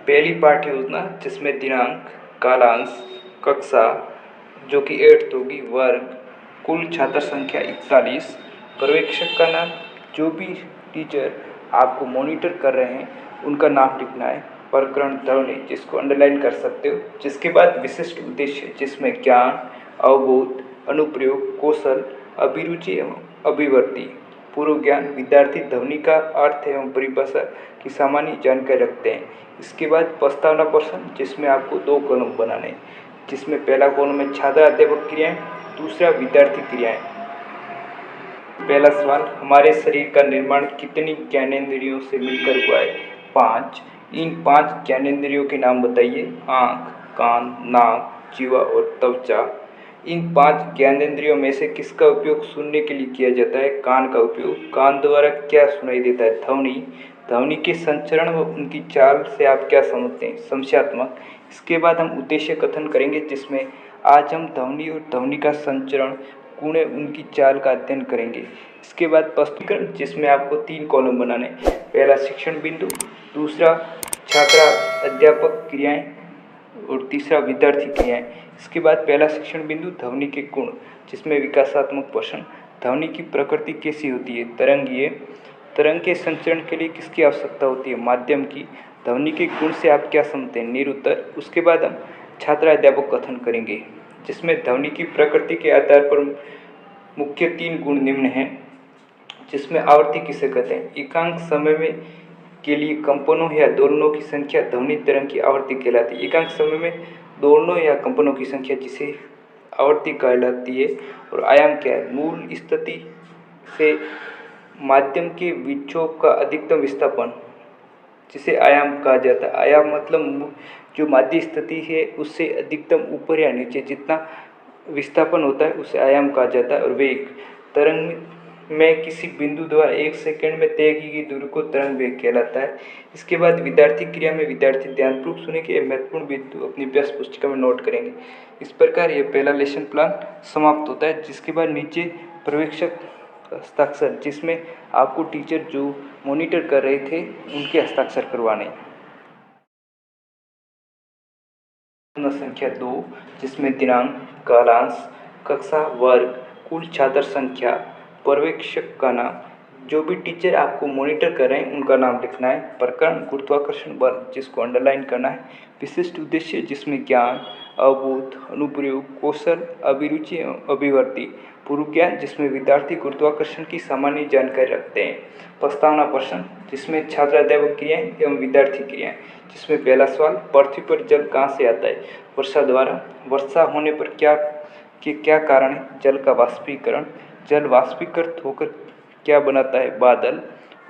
पहली पाठ्य योजना जिसमें दिनांक, कालांश, कक्षा जो कि 8th होगी, वर्ग, कुल छात्र संख्या 41, पर्यवेक्षक का नाम, जो भी टीचर आपको मॉनिटर कर रहे हैं उनका नाम लिखना है। प्रकरण ध्वनि जिसको अंडरलाइन कर सकते हो। जिसके बाद विशिष्ट उद्देश्य जिसमें ज्ञान, अवबोध, अनुप्रयोग, कौशल, अभिरुचि एवं अभिवृत्ति, पूर्व ज्ञान, विद्यार्थी ध्वनि का अर्थ एवं परिभाषा की सामान्य जानकारी रखते हैं। इसके बाद प्रस्तावना प्रश्न जिसमें आपको 2 कॉलम बनाने हैं, जिसमें पहला कॉलम है छात्र अध्यापक क्रियाएं, दूसरा विद्यार्थी क्रियाएं। पहला सवाल, हमारे शरीर का निर्माण कितनी ज्ञानेंद्रियों से मिलकर हुआ है? 5। इन 5 ज्ञानेंद्रियों के नाम बताइए। आँख, कान, नाक, जीवा और त्वचा। इन 5 ज्ञानेंद्रियों में से किसका उपयोग सुनने के लिए किया जाता है? कान का उपयोग। कान द्वारा क्या सुनाई देता है? ध्वनि। ध्वनि के संचरण व उनकी चाल से आप क्या समझते हैं? संशयात्मक। इसके बाद हम उद्देश्य कथन करेंगे, जिसमें आज हम ध्वनि और ध्वनि का संचरण, गुण उनकी चाल का अध्ययन करेंगे। इसके बाद प्रस्तुतीकरण जिसमें आपको 3 कॉलम बनाने, पहला शिक्षण बिंदु, दूसरा छात्र अध्यापक क्रियाएं और तीसरा विद्यार्थी क्रियाएं। इसके बाद पहला शिक्षण बिंदु ध्वनि के गुण, जिसमें विकासात्मक प्रश्न, ध्वनि की प्रकृति कैसी होती है? तरंगीय। तरंग के संचरण के लिए किसकी आवश्यकता होती है? माध्यम की। ध्वनि के गुण से आप क्या समझते हैं? निरुत्तर। उसके बाद हम छात्र अध्यापक कथन करेंगे, जिसमें ध्वनि की प्रकृति के आधार पर मुख्य 3 गुण निम्न हैं, जिसमें आवर्ती किसे कहते हैं? एकांक समय में के लिए कंपनों या दोलनों की संख्या ध्वनि तरंग की आवर्ती कहलाती है। एकांक समय में दोलनों या कंपनों की संख्या जिसे आवर्ती कहलाती है। और आयाम क्या है? मूल स्थिति से माध्यम के विक्षोभ का अधिकतम विस्थापन, जिसे आयाम कहा जाता है। आयाम मतलब जो माध्य स्थिति है उससे अधिकतम ऊपर या नीचे जितना विस्थापन होता है उसे आयाम कहा जाता है। और वेग, तरंग में किसी बिंदु द्वारा 1 सेकंड में तय की गई दूरी को तरंग वेग कहलाता है। इसके बाद विद्यार्थी क्रिया में विद्यार्थी ध्यानपूर्वक सुनेंगे, महत्वपूर्ण बिंदु अपनी अभ्यास पुस्तिका में नोट करेंगे। इस प्रकार यह पहला लेसन प्लान समाप्त होता है। जिसके बाद नीचे पर्यवेक्षक हस्ताक्षर, जिसमें आपको टीचर जो मॉनिटर कर रहे थे उनके हस्ताक्षर करवाने। संख्या 2 जिसमें दिनांक, कालांश, कक्षा, वर्ग, कुल छात्र संख्या, पर्यवेक्षक का नाम, जो भी टीचर आपको मॉनिटर कर रहे हैं उनका नाम लिखना है। प्रकरण गुरुत्वाकर्षण बल, जिसको अंडरलाइन करना है। विशिष्ट उद्देश्य जिसमें ज्ञान, अवबोध, अनुप्रयोग, कौशल, अभिरुचि एवं अभिवृत्ति, पूर्व ज्ञान जिसमें विद्यार्थी गुरुत्वाकर्षण की सामान्य जानकारी रखते हैं। प्रस्तावना प्रश्न जिसमें छात्र अध्यापक क्रियाएं एवं विद्यार्थी क्रियाएं, जिसमें पहला सवाल, पृथ्वी पर जल कहाँ से आता है? वर्षा द्वारा। वर्षा होने पर क्या कारण है? जल का वाष्पीकरण। जल वाष्पीकृत होकर क्या बनाता है? बादल।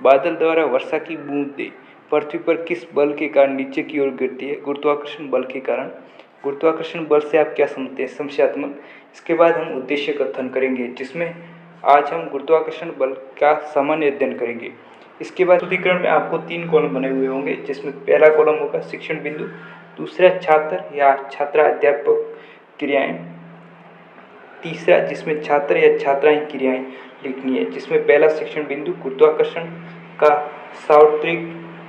बादल द्वारा वर्षा की बूंदें पृथ्वी पर किस बल के कारण नीचे की ओर गिरती है? गुरुत्वाकर्षण बल के कारण। गुरुत्वाकर्षण बल से आप क्या समझते हैं? संशयात्मक। इसके बाद हम उद्देश्य कथन करेंगे, जिसमें आज हम गुरुत्वाकर्षण बल का सामान्य अध्ययन करेंगे। इसके बाद प्रस्तुतीकरण में आपको 3 कॉलम बने हुए होंगे, जिसमें पहला कॉलम होगा शिक्षण बिंदु, दूसरा छात्र या छात्र अध्यापक क्रियाएं, तीसरा जिसमें छात्र या छात्राएं क्रियाएं लिखनी है। जिसमें पहला शिक्षण बिंदु गुरुत्वाकर्षण का सार्वत्रिक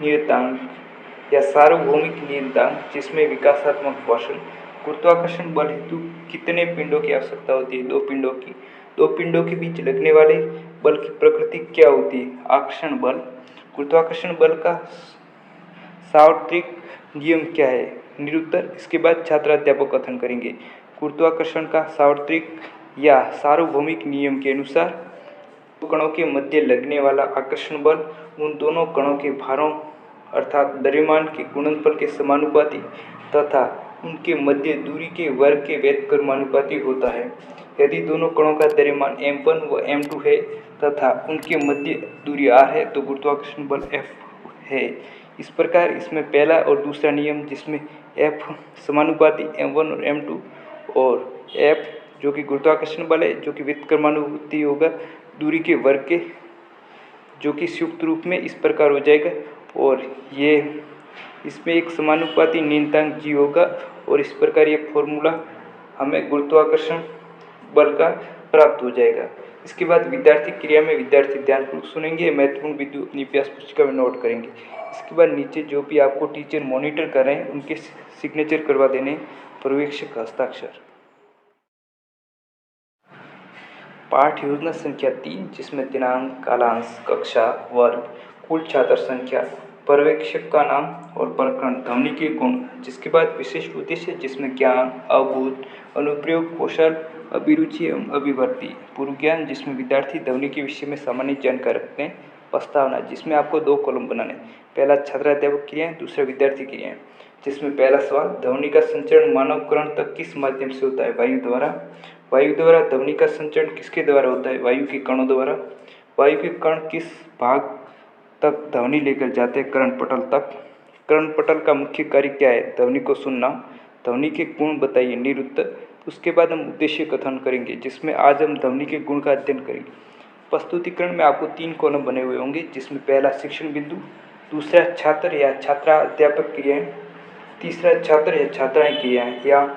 नियतांक या सार्वभौमिक नियतांक, जिसमें विकासात्मक प्रश्न, गुरुत्वाकर्षण बल हेतु कितने पिंडों की आवश्यकता होती है? 2 पिंडों की। 2 पिंडों के बीच लगने वाले बल की प्रकृति क्या होती है? आकर्षण बल। गुरुत्वाकर्षण बल का सार्वत्रिक नियम क्या है? निरुत्तर। इसके बाद छात्र अध्यापक कथन करेंगे। गुरुत्वाकर्षण का सार्वत्रिक या सार्वभौमिक नियम के अनुसार कणों के मध्य लगने वाला आकर्षण बल उन दोनों कणों के भारों अर्थात द्रव्यमान के गुणनफल के समानुपाती तथा उनके मध्य दूरी के वर्ग के व्युत्क्रमानुपाती होता है। यदि दोनों कणों का द्रव्यमान m1 व m2 है तथा उनके मध्य दूरी r है तो गुरुत्वाकर्षण बल F है। इस प्रकार इसमें पहला और दूसरा नियम, जिसमें F समानुपाती m1 और m2 और F जो कि गुरुत्वाकर्षण बल है, जो कि व्युत्क्रमानुपाती होगा दूरी के वर्ग के, जो कि संयुक्त रूप में इस प्रकार हो जाएगा। और ये इसमें एक समानुपाती नियतांक g होगा। और इस प्रकार ये फॉर्मूला हमें गुरुत्वाकर्षण बल का प्राप्त हो जाएगा। इसके बाद विद्यार्थी क्रिया में विद्यार्थी ध्यानपूर्वक सुनेंगे, महत्वपूर्ण बिंदु अपनी अभ्यास पुस्तिका में नोट करेंगे। इसके बाद नीचे जो भी आपको टीचर मॉनिटर कर रहे हैं उनके सिग्नेचर करवा देने, पर्यवेक्षक का हस्ताक्षर। पाठ योजना संख्या 3 जिसमें दिनांक, कालांश, कक्षा, वर्ग, कुल छात्र संख्या, पर्यवेक्षक का नाम और प्रकरण, ध्वनि के गुण, जिसके बाद विशिष्ट उद्देश्य जिसमें ज्ञान, अवबोध, अनुप्रयोग, कौशल, अभिरुचि एवं अभिवृत्ति, पूर्व ज्ञान जिसमें विद्यार्थी ध्वनि के विषय में सामान्य जानकारी रखते हैं, प्रस्तावना जिसमें आपको 2 कॉलम बनाने, पहला छात्राध्यापक क्रियाएं, दूसरा विद्यार्थी क्रियाएं, जिसमें पहला सवाल, ध्वनि का संचरण मानव कर्ण तक किस माध्यम से होता है? वायु द्वारा। वायु द्वारा ध्वनि का संचरण किसके द्वारा होता है? वायु के कणों द्वारा। वायु के कण किस भाग तक ध्वनि लेकर जाते हैं? कर्णपटल तक। कर्णपटल का मुख्य कार्य क्या है? ध्वनि को सुनना। ध्वनि के गुण बताइए, निरुत्तर। उसके बाद हम उद्देश्य कथन करेंगे, जिसमें आज हम ध्वनि के गुण का अध्ययन करेंगे। प्रस्तुतिकरण में आपको 3 कॉलम बने हुए होंगे, जिसमें पहला शिक्षण बिंदु, दूसरा छात्र या छात्रा अध्यापक क्रियाएं, तीसरा छात्र या छात्राएं क्रियाएं, या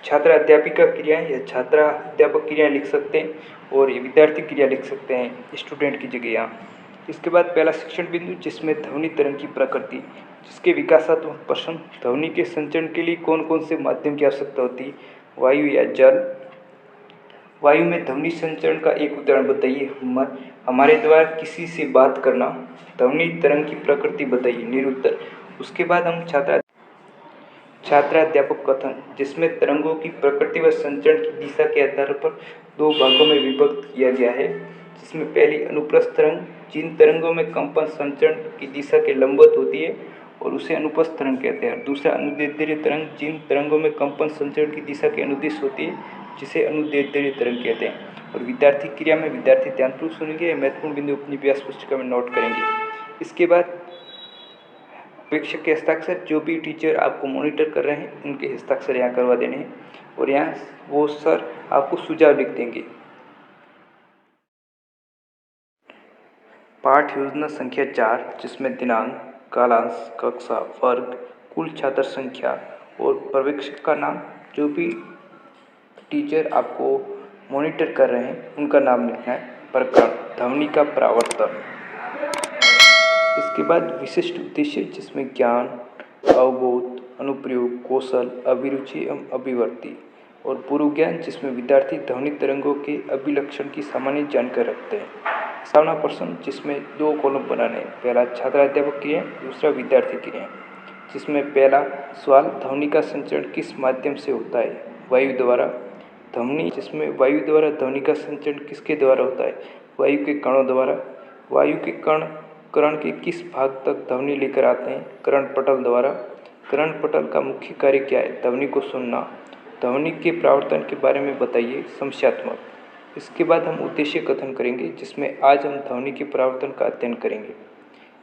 छात्र अध्यापिका क्रियाएं या छात्रा अध्यापक क्रियाएं लिख सकते हैं, और ये विद्यार्थी क्रिया लिख सकते हैं स्टूडेंट की जगह यहाँ। इसके बाद पहला शिक्षण बिंदु, जिसमें ध्वनि तरंग की प्रकृति, जिसके विकासात्मक प्रश्न, ध्वनि के संचरण के लिए कौन कौन से माध्यम की आवश्यकता होती है? वायु या जल। वायु में ध्वनि संचरण का एक उदाहरण बताइए। हमारे द्वारा किसी से बात करना। ध्वनि तरंग की प्रकृति बताइए, निरुत्तर। उसके बाद हम छात्राध्यापक कथन, जिसमें तरंगों की प्रकृति व संचरण की दिशा के आधार पर 2 भागों में विभक्त किया गया है, जिसमें पहली अनुप्रस्थ तरंग, जिन तरंगों में कंपन संचरण की दिशा के लंबवत होती है और उसे अनुप्रस्थ तरंग कहते हैं। दूसरा अनुदैर्ध्य तरंग, जिन तरंगों में कंपन संचरण की दिशा के अनुदिश होती है, जिसे अनुदैर्ध्य तरंग कहते हैं। और विद्यार्थी क्रिया में विद्यार्थी ध्यानपूर्वक सुनेंगे, महत्वपूर्ण बिंदु अपनी अभ्यास पुस्तिका में नोट करेंगे। इसके बाद पर्यवेक्षक के हस्ताक्षर, जो भी टीचर आपको मॉनिटर कर रहे हैं उनके हस्ताक्षर यहाँ करवा देने हैं, और यहाँ वो सर आपको सुझाव लिख देंगे। पाठ योजना संख्या 4 जिसमें दिनांक, कालांश, कक्षा, वर्ग, कुल छात्र संख्या और पर्यवेक्षक का नाम, जो भी टीचर आपको मॉनिटर कर रहे हैं उनका नाम लिखना है। प्रकरण, ध्वनि का परावर्तन। इसके बाद विशिष्ट उद्देश्य, जिसमें ज्ञान, अवबोध, अनुप्रयोग, कौशल, अभिरुचि एवं अभिवृत्ति, और पूर्व ज्ञान, जिसमें विद्यार्थी ध्वनि तरंगों के अभिलक्षण की सामान्य जानकारी रखते हैं। प्रस्तावना प्रश्न, जिसमें 2 कॉलम बनाने, पहला छात्राध्यापक क्रियाएं, दूसरा विद्यार्थी क्रियाएं, जिसमें पहला सवाल, ध्वनि का संचरण किस माध्यम से होता है? वायु द्वारा। ध्वनि, जिसमें वायु द्वारा ध्वनि का संचरण किसके द्वारा होता है? वायु के कणों द्वारा। वायु के कण कर्ण के किस भाग तक ध्वनि लेकर आते हैं? कर्णपटल द्वारा। कर्णपटल का मुख्य कार्य क्या है? ध्वनि को सुनना। ध्वनि के परावर्तन के बारे में बताइए, समस्यात्मक। इसके बाद हम उद्देश्य कथन करेंगे, जिसमें आज हम ध्वनि के परावर्तन का अध्ययन करेंगे।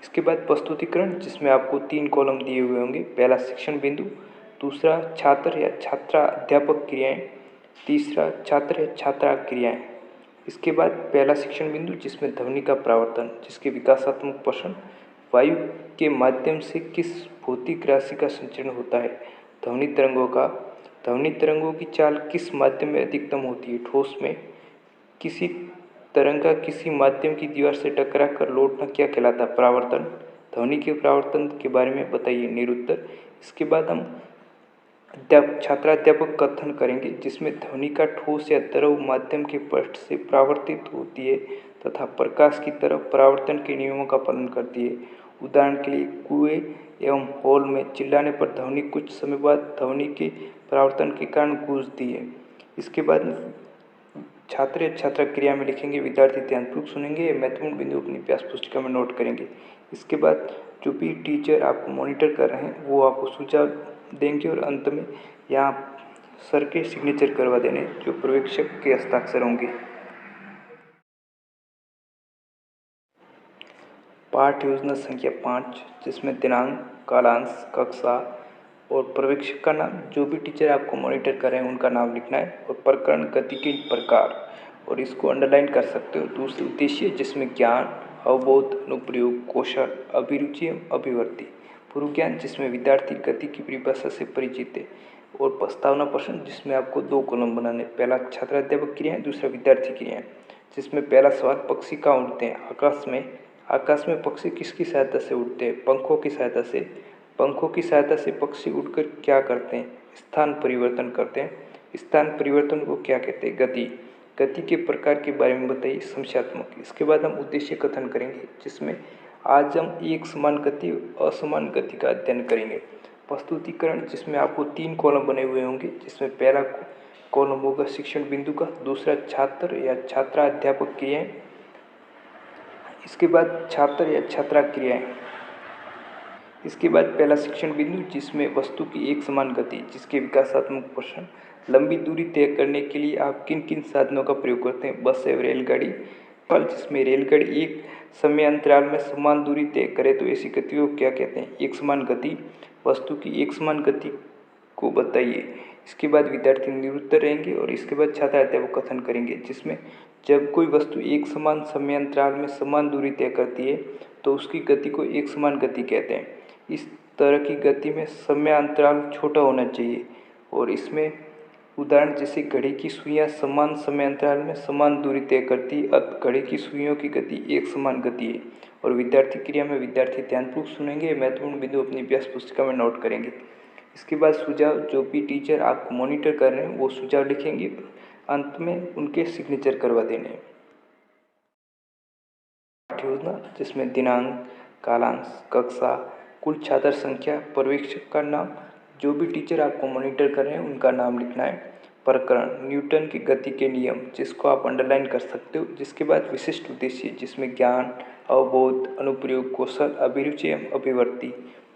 इसके बाद प्रस्तुतिकरण, जिसमें आपको 3 कॉलम दिए हुए होंगे, पहला शिक्षण बिंदु, दूसरा छात्र या छात्रा अध्यापक क्रियाएं, तीसरा छात्र या छात्रा क्रियाएं। इसके बाद पहला शिक्षण बिंदु, जिसमें ध्वनि का परावर्तन, जिसके विकासात्मक प्रश्न, वायु के माध्यम से किस भौतिक राशि का संचरण होता है? ध्वनि तरंगों का। ध्वनि तरंगों की चाल किस माध्यम में अधिकतम होती है? ठोस में। किसी तरंग का किसी माध्यम की दीवार से टकरा कर लौटना क्या कहलाता है? परावर्तन। ध्वनि के परावर्तन के बारे में बताइए, निरुत्तर। इसके बाद हम छात्राध्यापक कथन करेंगे, जिसमें ध्वनि का ठोस या द्रव माध्यम के पृष्ठ से परावर्तित होती है तथा प्रकाश की तरफ परावर्तन के नियमों का पालन करती है। उदाहरण के लिए, कुएं एवं हॉल में चिल्लाने पर ध्वनि कुछ समय बाद ध्वनि के परावर्तन के कारण गूंजती है। इसके बाद छात्र या छात्रा क्रिया में लिखेंगे, विद्यार्थी ध्यानपूर्वक सुनेंगे, महत्वपूर्ण बिंदु अपनी अभ्यास पुस्तिका में नोट करेंगे। इसके बाद जो भी टीचर आपको मॉनिटर कर रहे हैं वो आपको सुझाव देंगे, और अंत में यहाँ सर के सिग्नेचर करवा देने, जो पर्यवेक्षक के हस्ताक्षर होंगे। पाठ योजना संख्या 5 जिसमें दिनांक, कालांश, कक्षा और पर्यवेक्षक का नाम, जो भी टीचर आपको मॉनिटर कर रहे हैं उनका नाम लिखना है, और प्रकरण, गति के प्रकार, और इसको अंडरलाइन कर सकते हो। दूसरे उद्देश्य, जिसमें ज्ञान, अवबोध, अनुप्रयोग, कौशल, अभिरुचि एवं अभिवृत्ति, पूर्व ज्ञान, जिसमें विद्यार्थी गति की परिभाषा से परिचित है। और प्रस्तावना प्रश्न जिसमें आपको 2 कॉलम बनाने, पहला छात्र अध्यापक क्रियाएं, दूसरा विद्यार्थी क्रियाएं। जिसमें पहला सवाल, पक्षी कहाँ उड़ते हैं? आकाश में पक्षी किसकी सहायता से उड़ते हैं? पंखों की सहायता से। पंखों की सहायता से पक्षी उड़कर क्या करते हैं? स्थान परिवर्तन करते हैं। स्थान परिवर्तन को क्या कहते हैं? गति। गति के प्रकार के बारे में बताइए, संख्यात्मक। इसके बाद हम उद्देश्य कथन करेंगे, जिसमें आज हम एक समान गति असमान गति का अध्ययन करेंगे। प्रस्तुतिकरण, जिसमें आपको 3 कॉलम बने हुए होंगे, जिसमें पहला कॉलम होगा शिक्षण बिंदु का, दूसरा छात्र या छात्रा अध्यापक क्रियाएं, इसके बाद छात्र या छात्रा क्रियाएं, इसके बाद पहला शिक्षण बिंदु जिसमें वस्तु की एक समान गति, जिसके विकासात्मक प्रश्न। लंबी दूरी तय करने के लिए आप किन किन साधनों का प्रयोग करते हैं? बस या रेलगाड़ी। जिसमें रेलगाड़ी एक समय अंतराल में समान दूरी तय करे तो ऐसी गति को क्या कहते हैं? एक समान गति। वस्तु की एक समान गति को बताइए। इसके बाद विद्यार्थी निरुत्तर रहेंगे और इसके बाद छात्र अध्यापक कथन करेंगे, जिसमें जब कोई वस्तु एक समान समय अंतराल में समान दूरी तय करती है तो उसकी गति को एक समान गति कहते हैं। इस तरह की गति में समय अंतराल छोटा होना चाहिए और इसमें उदाहरण जैसे घड़ी की सुइयां समान समय अंतराल में समान दूरी तय करती, अब घड़ी की सुइयों की गति एक समान गति है। और विद्यार्थी क्रिया में विद्यार्थी ध्यानपूर्वक सुनेंगे, महत्वपूर्ण बिंदु अपनी अभ्यास पुस्तिका में नोट करेंगे। इसके बाद सुझाव, जो भी टीचर आपको मॉनिटर कर रहे हैं वो सुझाव लिखेंगे, अंत में उनके सिग्नेचर करवा देने। योजना, जिसमें दिनांक, कालांश, कक्षा, कुल छात्र संख्या, पर्यवेक्षक का नाम, जो भी टीचर आपको मॉनिटर कर रहे हैं उनका नाम लिखना है। प्रकरण, न्यूटन की गति के नियम, जिसको आप अंडरलाइन कर सकते हो। जिसके बाद विशिष्ट उद्देश्य, जिसमें ज्ञान, अवबोध, अनुप्रयोग, कौशल, अभिरुचि एवं अभिवृत्ति।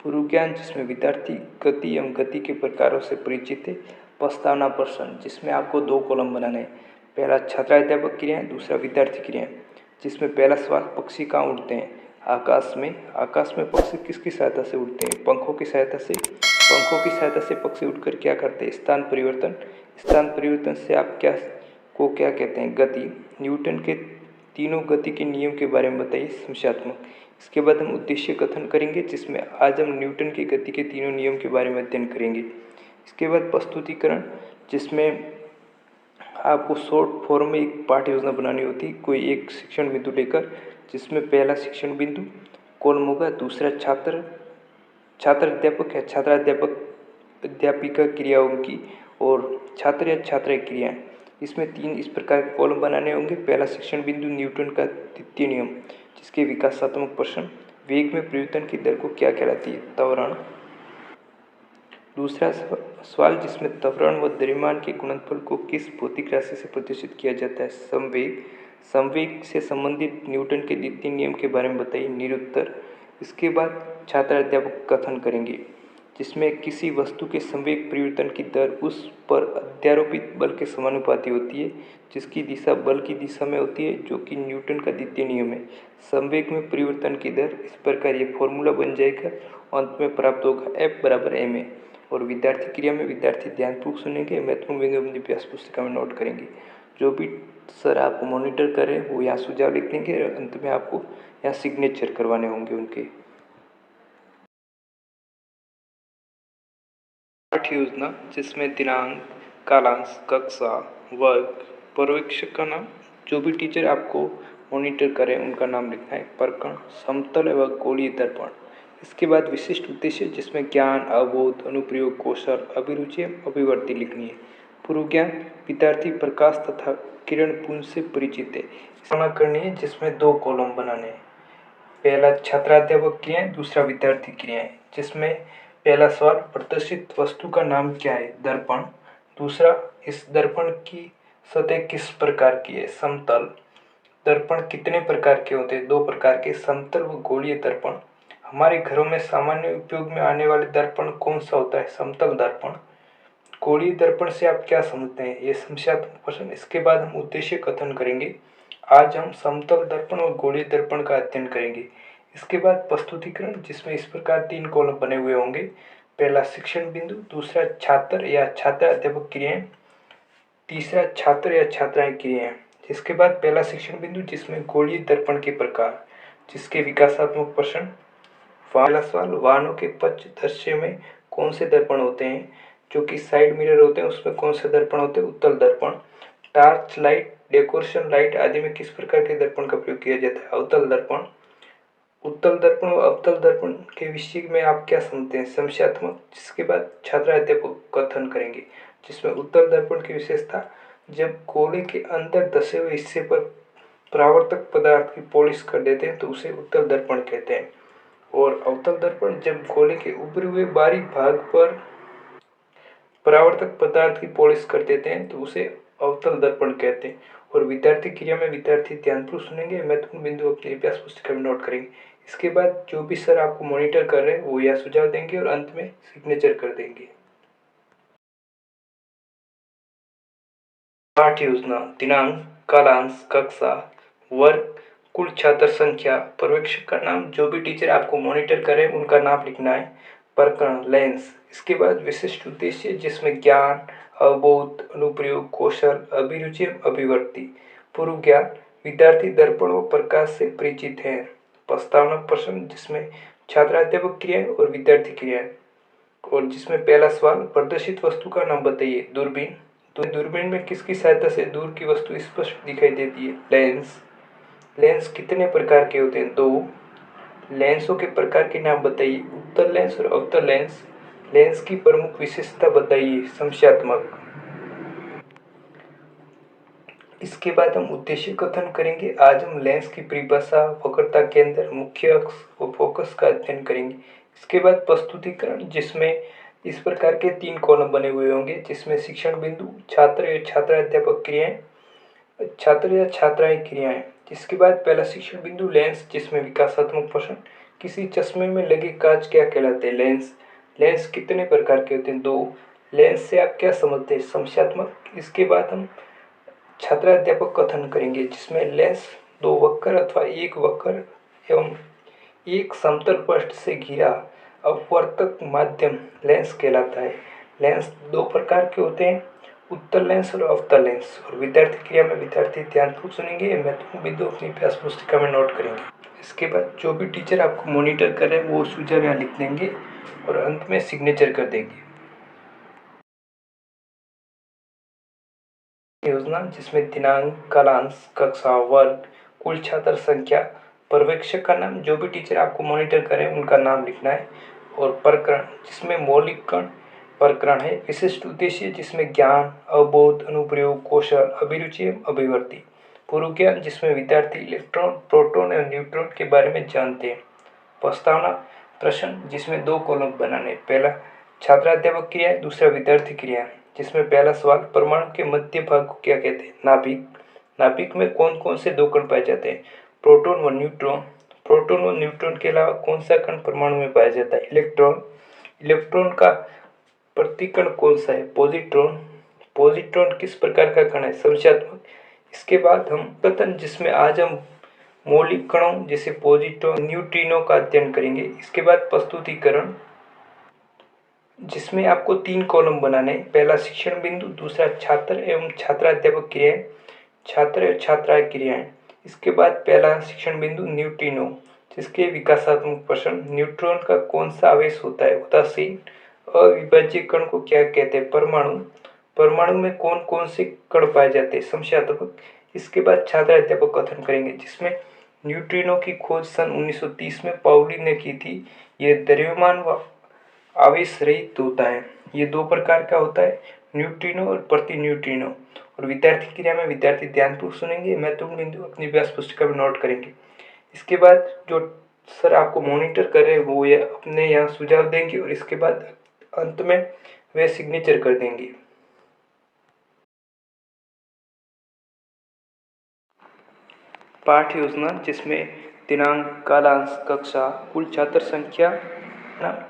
पूर्व ज्ञान, जिसमें विद्यार्थी गति एवं गति के प्रकारों से परिचित है। प्रस्तावना प्रश्न, जिसमें आपको 2 कॉलम बनाने हैं, पहला छात्र अध्यापक क्रियाएं, दूसरा विद्यार्थी क्रियाएं। जिसमें पहला सवाल, पक्षी कहाँ उड़ते हैं? आकाश में पक्षी किसकी सहायता से उड़ते हैं? पंखों की सहायता से। पंखों की सहायता से पक्षी उड़कर क्या करते हैं? स्थान परिवर्तन। स्थान परिवर्तन से आप क्या कहते हैं? गति। न्यूटन के तीनों गति के नियम के बारे में बताइए, संख्यात्मक। इसके बाद हम उद्देश्य कथन करेंगे, जिसमें आज हम न्यूटन की गति के तीनों नियम के बारे में अध्ययन करेंगे। इसके बाद प्रस्तुतिकरण, जिसमें आपको शॉर्ट फॉर्म में एक पाठ योजना बनानी होती है, कोई एक शिक्षण बिंदु लेकर, जिसमें पहला शिक्षण बिंदु कॉलम होगा, दूसरा छात्र अध्यापक या छात्रा अध्यापिका क्रियाओं की और छात्र या छात्रा क्रियाएं। इसमें 3 इस प्रकार के कॉलम बनाने होंगे। पहला शिक्षण बिंदु न्यूटन का द्वितीय नियम, जिसके विकासात्मक प्रश्न। वेग में परिवर्तन की दर को क्या कहलाती है? त्वरण। दूसरा सवाल, जिसमें त्वरण व द्रव्यमान के गुणनफल को किस भौतिक राशि से प्रदर्शित किया जाता है? संवेग। संवेग से संबंधित न्यूटन के द्वितीय नियम के बारे में बताइए, निरुत्तर। इसके बाद छात्र अध्यापक कथन करेंगे, जिसमें किसी वस्तु के संवेग परिवर्तन की दर उस पर अध्यारोपित बल के समानुपाती होती है, जिसकी दिशा बल की दिशा में होती है, जो कि न्यूटन का द्वितीय नियम है। संवेग में परिवर्तन की दर, इस प्रकार ये फॉर्मूला बन जाएगा, अंत में प्राप्त होगा F बराबर ma। और विद्यार्थी क्रिया में विद्यार्थी ध्यानपूर्वक सुनेंगे, महत्वपूर्ण बिंदु अपनी अभ्यास पुस्तिका में नोट करेंगे। जो भी सर आपको मॉनिटर करें वो यहाँ सुझाव लिख देंगे और अंत में आपको यहाँ सिग्नेचर करवाने होंगे उनके। पाठ योजना, जिसमें दिनांक, कालांश, कक्षा, वर्ग, पर्यवेक्षक का नाम, जो भी टीचर आपको मॉनिटर करें उनका नाम लिखना है। प्रकरण, समतल एवं गोलीय दर्पण। इसके बाद विशिष्ट उद्देश्य, जिसमें ज्ञान, अवबोध, अनुप्रयोग, कौशल, अभिरुचि अभिवृत्ति लिखनी है। पूर्व ज्ञान, विद्यार्थी प्रकाश तथा किरण पुंज से परिचित है, गणना करनी है, जिसमें 2 कॉलम बनाने हैं। पहला छात्राध्यापक क्रियाएं, दूसरा विद्यार्थी क्रियाएं। जिसमें पहला सवाल, प्रदर्शित वस्तु का नाम क्या है? दर्पण। दूसरा, इस दर्पण की सतह किस प्रकार की है? समतल। दर्पण कितने प्रकार के होते हैं? 2 प्रकार के, समतल व गोलीय दर्पण। हमारे घरों में सामान्य उपयोग में आने वाले दर्पण कौन सा होता है? समतल दर्पण। गोलीय दर्पण से आप क्या समझते हैं? ये संख्यात्मक प्रश्न। इसके बाद हम उद्देश्य कथन करेंगे। आज हम समतल दर्पण और गोलीय दर्पण का अध्ययन करेंगे। इसके बाद प्रस्तुतिकरण, जिसमें इस प्रकार 3 कॉलम बने हुए होंगे। पहला शिक्षण बिंदु, दूसरा छात्र या छात्रा अध्यापक क्रियाएं, तीसरा छात्र या छात्राएं क्रियाएं। जिसके बाद पहला शिक्षण बिंदु, जिसमें गोलीय दर्पण के प्रकार, जिसके विकासात्मक प्रश्न। पहला सवाल, वाहनों के पक्ष दृश्य में कौन से दर्पण होते हैं? जो कि साइड मिरर होते हैं उसमें कौन से दर्पण होते हैं? उत्तल दर्पण। टार्च लाइट, डेकोरेशन लाइट आदि में किस प्रकार के दर्पण का प्रयोग किया जाता है? अवतल दर्पण। उत्तल दर्पण व अवतल दर्पण के विषय में आप क्या समझते हैं? समस्यात्मक। जिसके बाद छात्र अध्यापक कथन करेंगे, जिसमें उत्तल दर्पण की विशेषता, जब गोले के अंदर धसे हुए हिस्से पर परावर्तक पदार्थ की पॉलिश कर देते हैं तो उसे उत्तल दर्पण कहते हैं। और अवतल दर्पण, जब गोले के उभरे हुए बारीक भाग पर परावर्तक पदार्थ की पॉलिश कर देते हैं तो उसे अवतल दर्पण कहते हैं। और विद्यार्थी क्रिया में विद्यार्थी ध्यानपूर्वक सुनेंगे, महत्वपूर्ण बिंदु अपनी अभ्यास पुस्तिका में नोट करेंगे। इसके बाद जो भी सर आपको मॉनिटर कर रहे हैं वो यह सुझाव देंगे और अंत में सिग्नेचर कर देंगे। पाठ योजना, दिनांक, कालांश, कक्षा, वर्ग, कुल छात्र संख्या, पर्यवेक्षक का नाम, जो भी टीचर आपको मॉनिटर करे उनका नाम लिखना है। प्रकरण लेंस। इसके बाद विशिष्ट उद्देश्य, जिसमें ज्ञान, अवबोध, अनुप्रयोग, कौशल, अभिरुचि, अभिव्यक्ति। पूर्व ज्ञान, विद्यार्थी दर्पण व प्रकाश से परिचित है। प्रस्तावना प्रश्न, जिसमें छात्राध्यापक क्रियाएं और विद्यार्थी क्रियाएं। और जिसमें पहला सवाल, प्रदर्शित वस्तु का नाम बताइए। दूरबीन। तो दूरबीन में किसकी सहायता से दूर की वस्तु स्पष्ट दिखाई देती है? लेंस। लेंस कितने प्रकार के होते हैं? 2। लेंसों के प्रकार के नाम बताइए। उत्तल लेंस और अवतल लेंस। लेंस की प्रमुख विशेषता बताइए। समस्यात्मक। इसके बाद हम उद्देश्य कथन करेंगे। आज हम लेंस की परिभाषा, वक्रता केंद्र, मुख्य अक्ष व फोकस का अध्ययन करेंगे। इसके बाद प्रस्तुतिकरण, जिसमें इस प्रकार के 3 कॉलम बने हुए होंगे, जिसमें शिक्षण बिंदु, छात्र या छात्रा अध्यापक क्रियाएं, छात्र या छात्राएं क्रियाएं। जिसके बाद पहला शिक्षण बिंदु लेंस, जिसमें विकासात्मक प्रश्न, किसी चश्मे में लगे कांच क्या कहलाते हैं? लेंस। लेंस कितने प्रकार के होते हैं? 2। लेंस से आप क्या समझते हैं? समस्यात्मक। इसके बाद हम छात्र अध्यापक कथन करेंगे, जिसमें लेंस 2 वक्र अथवा एक वक्र एवं एक समतल पृष्ठ से घिरा अपवर्तक माध्यम लेंस कहलाता है। लेंस 2 प्रकार के होते हैं, उत्तल लेंस और अवतल लेंस। और विद्यार्थी क्रिया में विद्यार्थी ध्यानपूर्वक सुनेंगे, महत्वपूर्ण बिंदु अपनी अभ्यास पुस्तिका में नोट करेंगे। इसके बाद जो भी टीचर आपको मॉनिटर कर रहे हैं वो सुझाव यहाँ लिख देंगे और अंत में सिग्नेचर कर देंगे। योजना, जिसमें दिनांक, कालांश, कक्षा, वर्ग, कुल छात्र संख्या, पर्यवेक्षक का नाम, जो भी टीचर आपको मॉनिटर करें उनका नाम लिखना है। और प्रकरण, जिसमें मौलिक कण प्रकरण है। विशिष्ट उद्देश्य, जिसमें ज्ञान, अवबोध, अनुप्रयोग, कौशल, अभिरुचि, अभिव्यक्ति। पूर्व ज्ञान, जिसमें विद्यार्थी इलेक्ट्रॉन, प्रोटॉन एवं न्यूट्रॉन के बारे में जानते हैं। प्रस्तावना प्रश्न, जिसमें 2 कॉलम बनाने, पहला छात्राध्यापक क्रिया, दूसरा विद्यार्थी क्रिया। जिसमें पहला सवाल, परमाणु के मध्य भाग को क्या कहते हैं? नाभिक। नाभिक में कौन कौन से 2 कण पाए जाते हैं? प्रोटॉन व न्यूट्रॉन। प्रोटॉन व न्यूट्रॉन के अलावा कौन सा कण परमाणु में पाया जाता है? इलेक्ट्रॉन। इलेक्ट्रॉन का प्रतिकण कौन सा है? पॉजिट्रॉन। पॉजिट्रॉन किस प्रकार का कण है? संख्यात्मक। इसके बाद हम कथन, जिसमें आज हम मौलिक कणों जैसे पॉजिट्रॉन, न्यूट्रिनो का अध्ययन करेंगे। इसके बाद प्रस्तुतिकरण, जिसमें आपको 3 कॉलम बनाने, पहला शिक्षण बिंदु, दूसरा छात्र एवं छात्राध्यापक क्रियाएं, छात्र और छात्राएं क्रियाएं। इसके बाद पहला शिक्षण बिंदु न्यूट्रिनो, जिसके विकासात्मक प्रश्न, न्यूट्रॉन का कौन सा आवेश होता है? उदासीन। अविभाज्य कण को क्या कहते हैं? परमाणु। परमाणु में कौन कौन से कण पाए जाते हैं? संख्यात्मक। इसके बाद छात्र अध्यापक कथन करेंगे, जिसमें न्यूट्रिनो की खोज सन 1930 में पाउली ने की थी। यह द्रव्यमान व आवेश रहित होता है। ये 2 प्रकार का होता है, न्यूट्रिनो और प्रति न्यूट्रिनो। और विद्यार्थी क्रिया में विद्यार्थी ध्यानपूर्वक सुनेंगे, महत्वपूर्ण बिंदु अपनी अभ्यास पुस्तिका में नोट करेंगे। इसके बाद जो सर आपको मॉनिटर कर रहे हैं वो ये अपने यहाँ सुझाव देंगे और इसके बाद अंत में वे सिग्नेचर कर देंगे। पाठ योजना, जिसमें दिनांक, कालांश, कक्षा, कुल छात्र संख्या,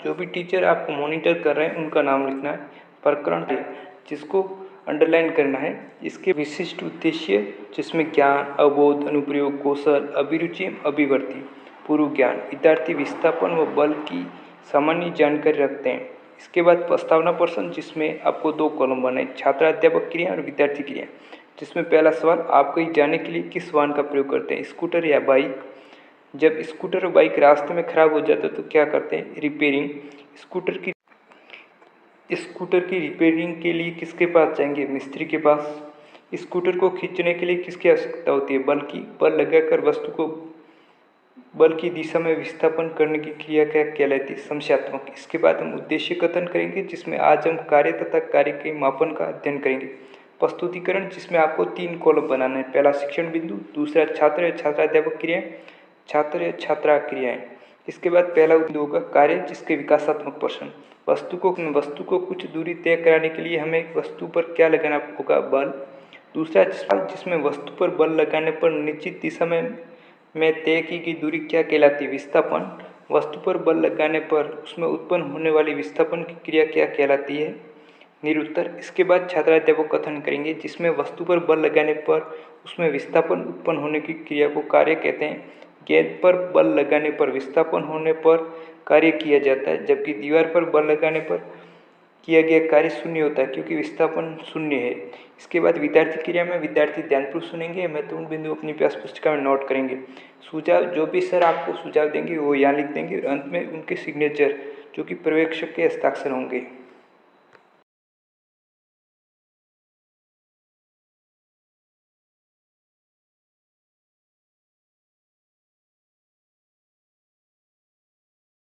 जो भी टीचर आपको मॉनिटर कर रहे हैं उनका नाम लिखना है। प्रकरण है, जिसको अंडरलाइन करना है। इसके विशिष्ट उद्देश्य, जिसमें ज्ञान, अवबोध, अनुप्रयोग, कौशल, अभिरुचि, अभिव्यक्ति। पूर्व ज्ञान, विद्यार्थी विस्थापन व बल की सामान्य जानकारी रखते हैं। इसके बाद प्रस्तावना प्रश्न, जिसमें आपको 2 कॉलम बनाए, छात्राध्यापक क्रिया और विद्यार्थी क्रिया। जिसमें पहला सवाल, आप कहीं जाने के लिए किस वाहन का प्रयोग करते हैं? स्कूटर या बाइक। जब स्कूटर और बाइक रास्ते में खराब हो जाता है तो क्या करते हैं? रिपेयरिंग। स्कूटर की स्कूटर की रिपेयरिंग के लिए किसके पास जाएंगे? मिस्त्री के पास। स्कूटर को खींचने के लिए किसकी आवश्यकता होती है? बल की। बल लगाकर वस्तु को बल की दिशा में विस्थापन करने की क्रिया क्या कहलाती है? समस्यात्मक। इसके बाद हम उद्देश्य कथन करेंगे, जिसमें आज हम कार्य तथा कार्य के मापन का अध्ययन करेंगे। प्रस्तुतिकरण, जिसमें आपको 3 कॉलम बनाना है। पहला शिक्षण बिंदु, दूसरा छात्र या छात्राध्यापक क्रियाएं, छात्र या छात्रा क्रियाएं। इसके बाद पहला बिंदु होगा कार्य, जिसके विकासात्मक प्रश्न। वस्तु को कुछ दूरी तय कराने के लिए हमें वस्तु पर क्या लगाना होगा? बल। दूसरा जिसमें वस्तु पर बल लगाने पर निश्चित दिशा में तय की गई दूरी क्या कहलाती है? विस्थापन। वस्तु पर बल लगाने पर उसमें उत्पन्न होने वाली विस्थापन की क्रिया क्या कहलाती है? निरुत्तर। इसके बाद छात्राध्यापक कथन करेंगे, जिसमें वस्तु पर बल लगाने पर उसमें विस्थापन उत्पन्न होने की क्रिया को कार्य कहते हैं। गेंद पर बल लगाने पर विस्थापन होने पर कार्य किया जाता है, जबकि दीवार पर बल लगाने पर किया गया कार्य शून्य होता है, क्योंकि विस्थापन शून्य है। इसके बाद विद्यार्थी क्रिया में विद्यार्थी ध्यानपूर्वक सुनेंगे, महत्वपूर्ण बिंदु अपनी पास पुस्तिका में नोट करेंगे। सुझाव, जो भी सर आपको सुझाव देंगे वो यहाँ लिख देंगे। अंत में उनके सिग्नेचर, जो कि पर्यवेक्षक के हस्ताक्षर होंगे।